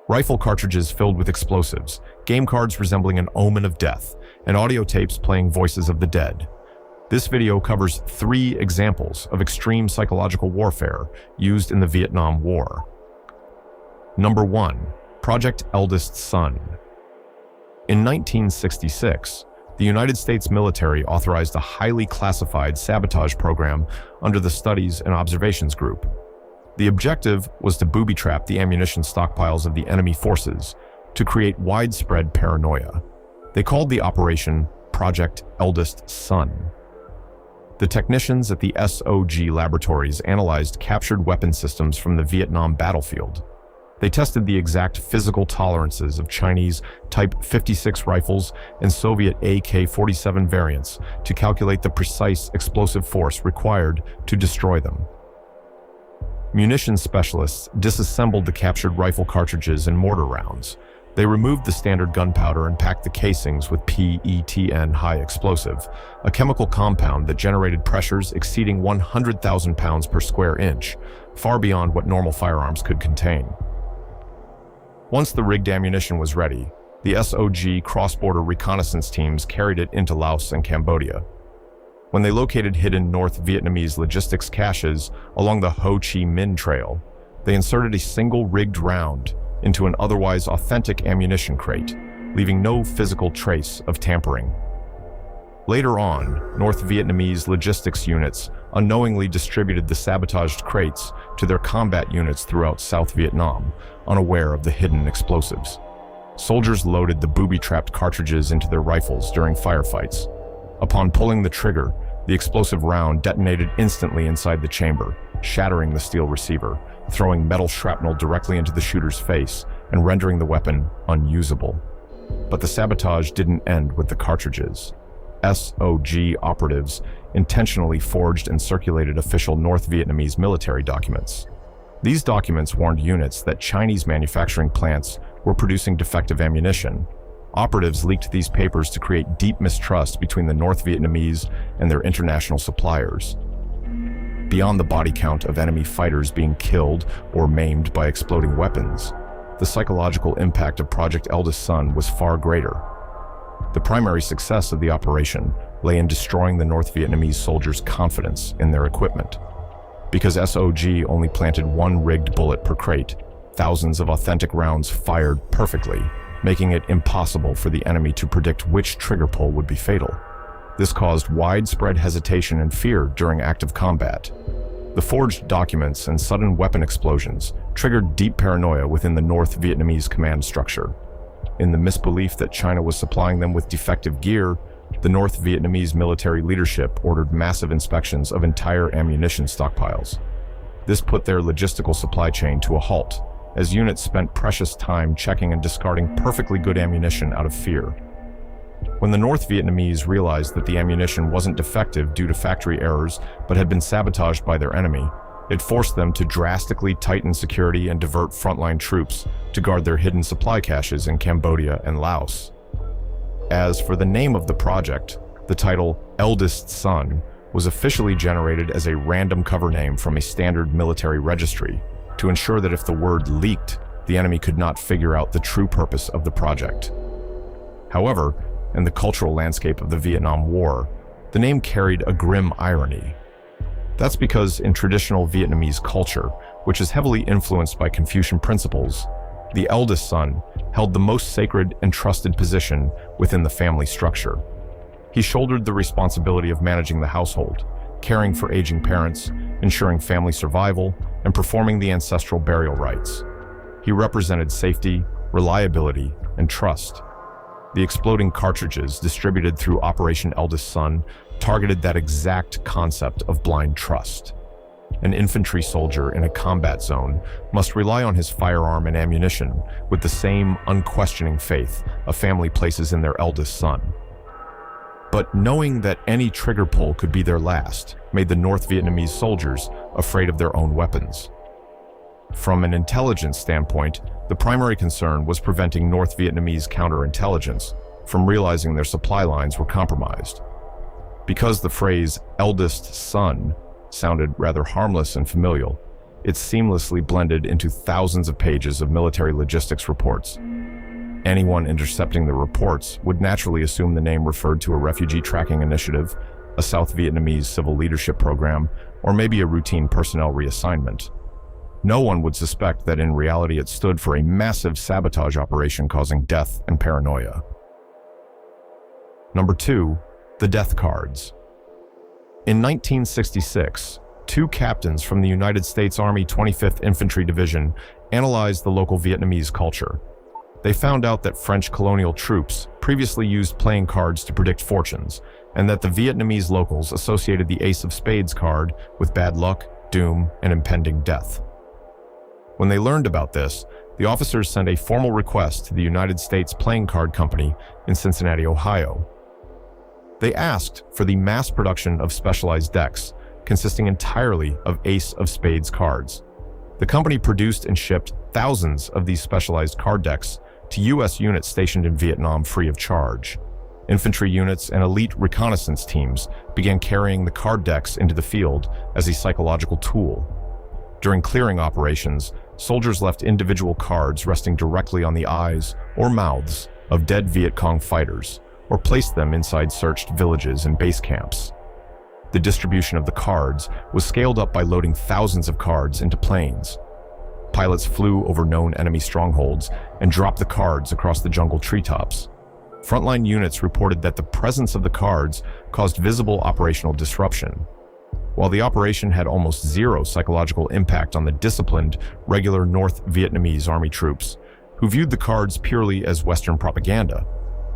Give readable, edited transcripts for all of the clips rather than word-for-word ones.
Rifle cartridges filled with explosives, game cards resembling an omen of death, and audio tapes playing voices of the dead. This video covers 3 examples of extreme psychological warfare used in the Vietnam War. Number 1. Project Eldest Son. In 1966, the United States military authorized a highly classified sabotage program under the Studies and Observations Group. The objective was to booby-trap the ammunition stockpiles of the enemy forces to create widespread paranoia. They called the operation Project Eldest Son. The technicians at the SOG laboratories analyzed captured weapon systems from the Vietnam battlefield. They tested the exact physical tolerances of Chinese Type 56 rifles and Soviet AK-47 variants to calculate the precise explosive force required to destroy them. Munitions specialists disassembled the captured rifle cartridges and mortar rounds. They removed the standard gunpowder and packed the casings with PETN high explosive, a chemical compound that generated pressures exceeding 100,000 pounds per square inch, far beyond what normal firearms could contain. Once the rigged ammunition was ready, the SOG cross-border reconnaissance teams carried it into Laos and Cambodia. When they located hidden North Vietnamese logistics caches along the Ho Chi Minh Trail, they inserted a single rigged round into an otherwise authentic ammunition crate, leaving no physical trace of tampering. Later on, North Vietnamese logistics units unknowingly distributed the sabotaged crates to their combat units throughout South Vietnam, unaware of the hidden explosives. Soldiers loaded the booby-trapped cartridges into their rifles during firefights. Upon pulling the trigger, the explosive round detonated instantly inside the chamber, shattering the steel receiver, throwing metal shrapnel directly into the shooter's face and rendering the weapon unusable. But the sabotage didn't end with the cartridges. SOG operatives intentionally forged and circulated official North Vietnamese military documents. These documents warned units that Chinese manufacturing plants were producing defective ammunition. Operatives leaked these papers to create deep mistrust between the North Vietnamese and their international suppliers. Beyond the body count of enemy fighters being killed or maimed by exploding weapons, the psychological impact of Project Eldest Son was far greater. The primary success of the operation lay in destroying the North Vietnamese soldiers' confidence in their equipment. Because SOG only planted 1 rigged bullet per crate, thousands of authentic rounds fired perfectly, making it impossible for the enemy to predict which trigger pull would be fatal. This caused widespread hesitation and fear during active combat. The forged documents and sudden weapon explosions triggered deep paranoia within the North Vietnamese command structure. In the misbelief that China was supplying them with defective gear, the North Vietnamese military leadership ordered massive inspections of entire ammunition stockpiles. This put their logistical supply chain to a halt, as units spent precious time checking and discarding perfectly good ammunition out of fear. When the North Vietnamese realized that the ammunition wasn't defective due to factory errors but had been sabotaged by their enemy, it forced them to drastically tighten security and divert frontline troops to guard their hidden supply caches in Cambodia and Laos. As for the name of the project, the title Eldest Son was officially generated as a random cover name from a standard military registry to ensure that if the word leaked, the enemy could not figure out the true purpose of the project. However, in the cultural landscape of the Vietnam War, the name carried a grim irony. That's because in traditional Vietnamese culture, which is heavily influenced by Confucian principles, the eldest son held the most sacred and trusted position within the family structure. He shouldered the responsibility of managing the household, caring for aging parents, ensuring family survival, and performing the ancestral burial rites. He represented safety, reliability, and trust. The exploding cartridges distributed through Operation Eldest Son targeted that exact concept of blind trust. An infantry soldier in a combat zone must rely on his firearm and ammunition with the same unquestioning faith a family places in their eldest son. But knowing that any trigger pull could be their last made the North Vietnamese soldiers afraid of their own weapons. From an intelligence standpoint, the primary concern was preventing North Vietnamese counterintelligence from realizing their supply lines were compromised. Because the phrase eldest son sounded rather harmless and familial, It's seamlessly blended into thousands of pages of military logistics reports. Anyone intercepting the reports would naturally assume the name referred to a refugee tracking initiative, a South Vietnamese civil leadership program, or maybe a routine personnel reassignment. No one would suspect that in reality it stood for a massive sabotage operation causing death and paranoia. Number 2, the death cards. In 1966, 2 captains from the United States Army 25th Infantry Division analyzed the local Vietnamese culture. They found out that French colonial troops previously used playing cards to predict fortunes, and that the Vietnamese locals associated the Ace of Spades card with bad luck, doom, and impending death. When they learned about this, the officers sent a formal request to the United States Playing Card Company in Cincinnati, Ohio. They asked for the mass production of specialized decks, consisting entirely of Ace of Spades cards. The company produced and shipped thousands of these specialized card decks to U.S. units stationed in Vietnam free of charge. Infantry units and elite reconnaissance teams began carrying the card decks into the field as a psychological tool. During clearing operations, soldiers left individual cards resting directly on the eyes or mouths of dead Viet Cong fighters, or placed them inside searched villages and base camps. The distribution of the cards was scaled up by loading thousands of cards into planes. Pilots flew over known enemy strongholds and dropped the cards across the jungle treetops. Frontline units reported that the presence of the cards caused visible operational disruption. While the operation had almost zero psychological impact on the disciplined, regular North Vietnamese army troops, who viewed the cards purely as Western propaganda,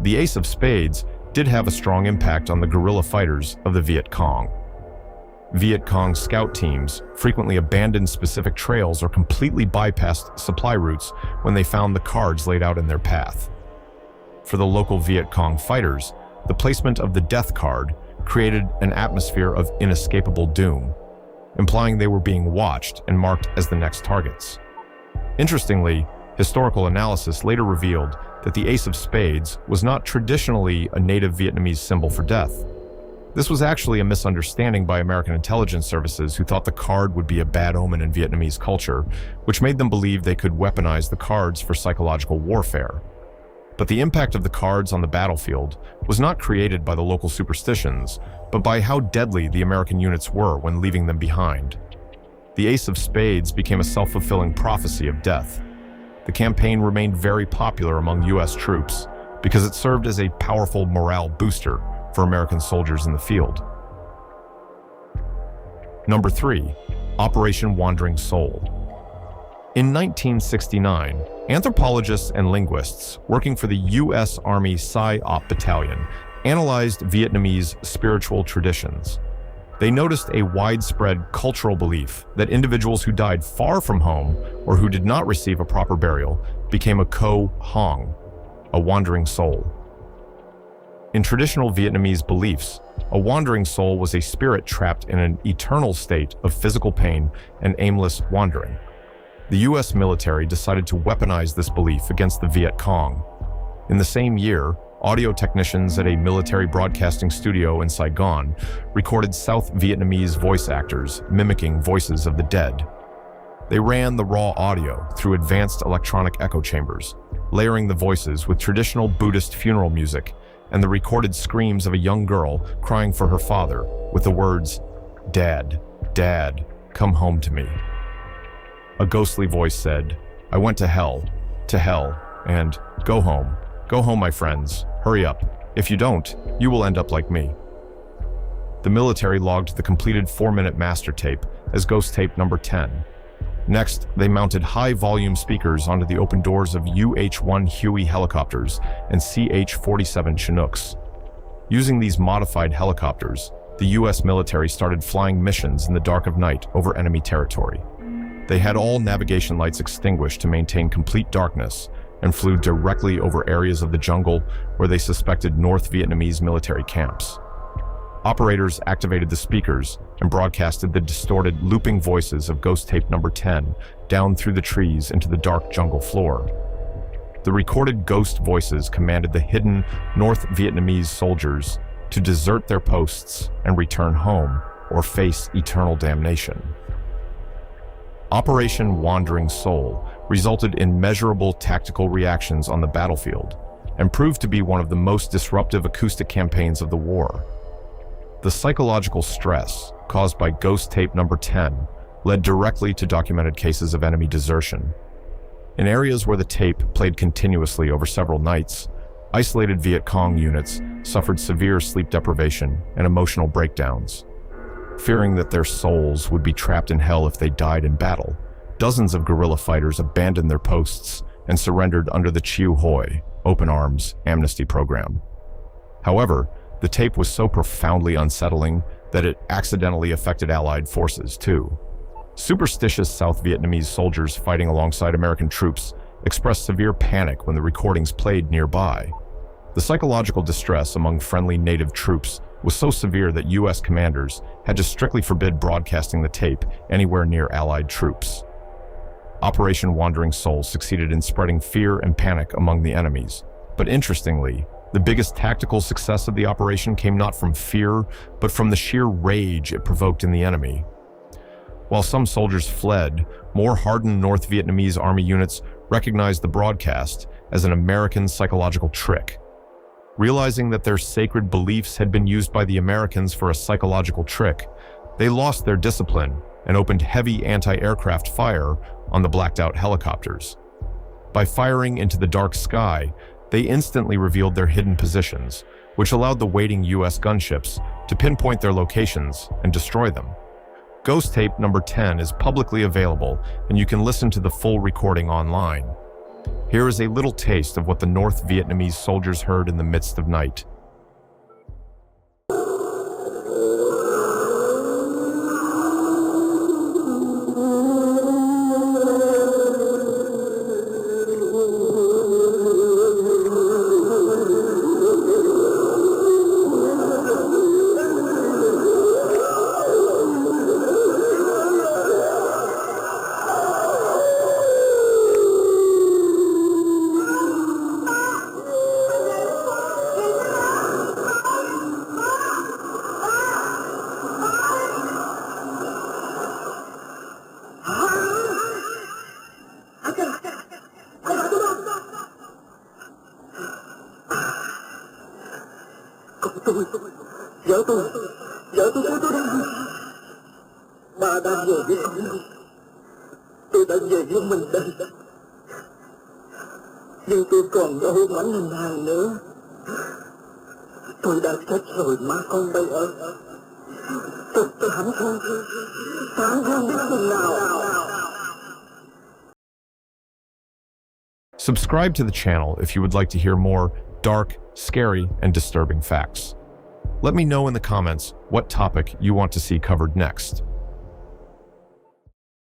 the Ace of Spades did have a strong impact on the guerrilla fighters of the Viet Cong. Viet Cong scout teams frequently abandoned specific trails or completely bypassed supply routes when they found the cards laid out in their path. For the local Viet Cong fighters, the placement of the death card created an atmosphere of inescapable doom, implying they were being watched and marked as the next targets. Interestingly, historical analysis later revealed that the Ace of Spades was not traditionally a native Vietnamese symbol for death. This was actually a misunderstanding by American intelligence services who thought the card would be a bad omen in Vietnamese culture, which made them believe they could weaponize the cards for psychological warfare. But the impact of the cards on the battlefield was not created by the local superstitions, but by how deadly the American units were when leaving them behind. The Ace of Spades became a self-fulfilling prophecy of death. The campaign remained very popular among U.S. troops because it served as a powerful morale booster for American soldiers in the field. Number 3, Operation Wandering Soul. In 1969, anthropologists and linguists working for the U.S. Army Psyops Battalion analyzed Vietnamese spiritual traditions. They noticed a widespread cultural belief that individuals who died far from home or who did not receive a proper burial became a co hong, a wandering soul. In traditional Vietnamese beliefs, a wandering soul was a spirit trapped in an eternal state of physical pain and aimless wandering. The U.S. military decided to weaponize this belief against the Viet Cong. In the same year, audio technicians at a military broadcasting studio in Saigon recorded South Vietnamese voice actors mimicking voices of the dead. They ran the raw audio through advanced electronic echo chambers, layering the voices with traditional Buddhist funeral music and the recorded screams of a young girl crying for her father with the words, "Dad, Dad, come home to me." A ghostly voice said, "I went to hell, and go home, my friends, hurry up. If you don't, you will end up like me." The military logged the completed 4-minute master tape as ghost tape number 10. Next, they mounted high-volume speakers onto the open doors of UH-1 Huey helicopters and CH-47 Chinooks. Using these modified helicopters, the U.S. military started flying missions in the dark of night over enemy territory. They had all navigation lights extinguished to maintain complete darkness and flew directly over areas of the jungle where they suspected North Vietnamese military camps. Operators activated the speakers and broadcasted the distorted, looping voices of ghost tape number 10 down through the trees into the dark jungle floor. The recorded ghost voices commanded the hidden North Vietnamese soldiers to desert their posts and return home or face eternal damnation. Operation Wandering Soul resulted in measurable tactical reactions on the battlefield and proved to be one of the most disruptive acoustic campaigns of the war. The psychological stress caused by Ghost Tape number 10 led directly to documented cases of enemy desertion. In areas where the tape played continuously over several nights, isolated Viet Cong units suffered severe sleep deprivation and emotional breakdowns. Fearing that their souls would be trapped in hell if they died in battle, dozens of guerrilla fighters abandoned their posts and surrendered under the Chiu Hoi, Open Arms, amnesty program. However, the tape was so profoundly unsettling that it accidentally affected Allied forces too. Superstitious South Vietnamese soldiers fighting alongside American troops expressed severe panic when the recordings played nearby. The psychological distress among friendly native troops was so severe that U.S. commanders had to strictly forbid broadcasting the tape anywhere near Allied troops. Operation Wandering Soul succeeded in spreading fear and panic among the enemies. But interestingly, the biggest tactical success of the operation came not from fear, but from the sheer rage it provoked in the enemy. While some soldiers fled, more hardened North Vietnamese army units recognized the broadcast as an American psychological trick. Realizing that their sacred beliefs had been used by the Americans for a psychological trick, they lost their discipline and opened heavy anti-aircraft fire on the blacked-out helicopters. By firing into the dark sky, they instantly revealed their hidden positions, which allowed the waiting U.S. gunships to pinpoint their locations and destroy them. Ghost Tape number 10 is publicly available, and you can listen to the full recording online. Here is a little taste of what the North Vietnamese soldiers heard in the midst of night. Vợ tôi đang gì? Bà đang về với con. Tôi đã về với mình đây. Nhưng tôi còn đâu mảnh hình hài nữa. Tôi đã chết rồi má con bay ơi. Tôi hẳn không biết chừng nào. Subscribe to the channel if you would like to hear more dark, scary, and disturbing facts. Let me know in the comments what topic you want to see covered next.